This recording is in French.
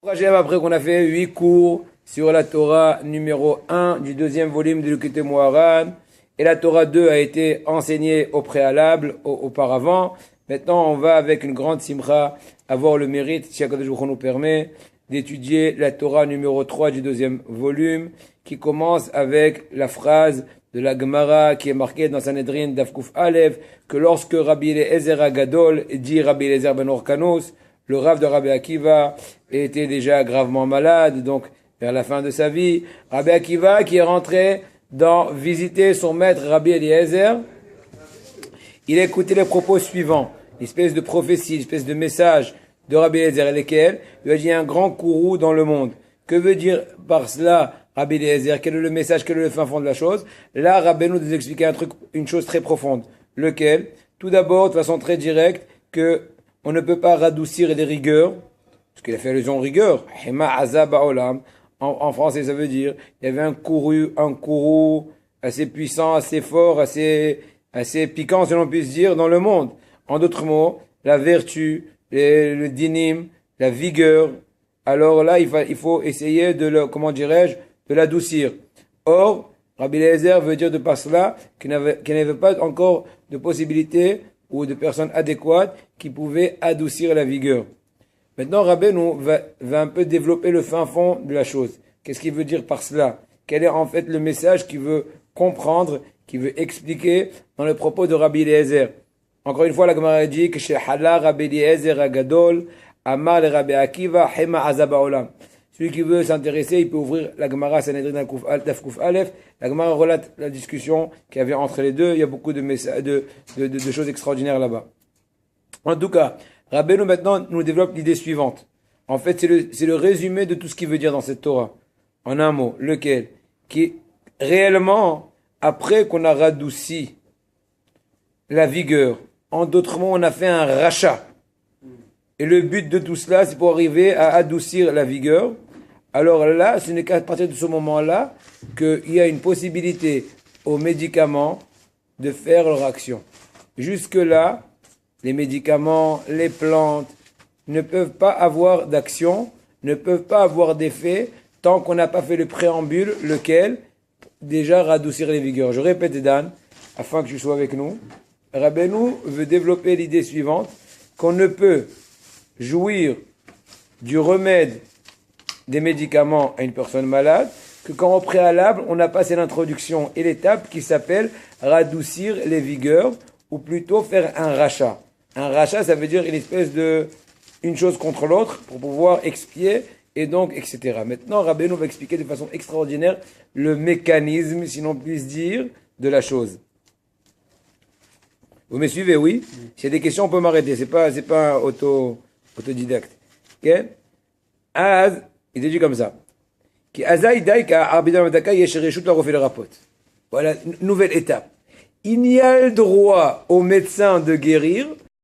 Après qu'on a fait 8 cours sur la Torah numéro 1 du deuxième volume de l'Ukete Moharan, et la Torah 2 a été enseignée au préalable, auparavant. Maintenant, on va avec une grande simcha avoir le mérite, si Akadosh Baruch Hu nous permet, d'étudier la Torah numéro 3 du deuxième volume, qui commence avec la phrase de la Gemara qui est marquée dans Sanhedrin d'Afkuf Aleph, que lorsque Rabbi Eliezer Agadol dit Rabbi Eliezer ben Orkanos, le Rav de Rabbi Akiva était déjà gravement malade, donc vers la fin de sa vie, Rabbi Akiva qui est rentré visiter son maître Rabbi Eliezer, il a écouté les propos suivants, l'espèce de prophétie, l'espèce de message de Rabbi Eliezer, lesquels il a dit un grand courroux dans le monde. Que veut dire par cela Rabbi Eliezer? Quel est le message, quel est le fin fond de la chose? Là, Rabbi nous expliquait une chose très profonde. Lequel? Tout d'abord, de façon très directe, que on ne peut pas radoucir les rigueurs, parce qu'il a fait allusion aux rigueurs. Hema azab ba'olam. En français, ça veut dire, il y avait un courroux assez puissant, assez fort, assez piquant, si l'on puisse dire, dans le monde. En d'autres mots, la vertu, le dinim, la vigueur. Alors là, il faut essayer de l'adoucir. Or, Rabbi Eliezer veut dire de par cela qu'il n'avait pas encore de possibilité ou de personnes adéquates qui pouvaient adoucir la vigueur. Maintenant, Rabbi va un peu développer le fin fond de la chose. Qu'est-ce qu'il veut dire par cela? Quel est en fait le message qu'il veut comprendre, qu'il veut expliquer dans le propos de Rabbi Eliezer? Encore une fois, la Gemara dit que chez Hala Rabbi Eliezer Agadol, Amar le Rabbi Akiva, Hema Azab Olam. Celui qui veut s'intéresser, il peut ouvrir la Gemara Sanhedrin d'Afkuf Aleph. La Gemara relate la discussion qu'il y avait entre les deux. Il y a beaucoup de choses extraordinaires là-bas. En tout cas, Rabbeinu maintenant nous développe l'idée suivante. En fait, c'est le résumé de tout ce qu'il veut dire dans cette Torah. En un mot, lequel? Qui réellement, après qu'on a radouci la vigueur, en d'autres mots, on a fait un rachat. Et le but de tout cela, c'est pour arriver à adoucir la vigueur. Alors là, ce n'est qu'à partir de ce moment-là qu'il y a une possibilité aux médicaments de faire leur action. Jusque-là, les médicaments, les plantes ne peuvent pas avoir d'action, ne peuvent pas avoir d'effet tant qu'on n'a pas fait le préambule, lequel déjà radoucir les vigueurs. Je répète, Dan, afin que tu sois avec nous. Rabbeinu veut développer l'idée suivante, qu'on ne peut jouir du remède des médicaments à une personne malade que quand au préalable on a passé l'introduction et l'étape qui s'appelle radoucir les vigueurs, ou plutôt faire un rachat. Un rachat, ça veut dire une chose contre l'autre pour pouvoir expier et donc etc. Maintenant, Rabbeinu va expliquer de façon extraordinaire le mécanisme, si l'on puisse dire, de la chose. Vous me suivez, oui? S'il y a des questions, on peut m'arrêter. C'est pas autodidacte. Ok? Il est dit comme ça. Voilà, nouvelle étape. Il n'y a le droit au médecin de guérir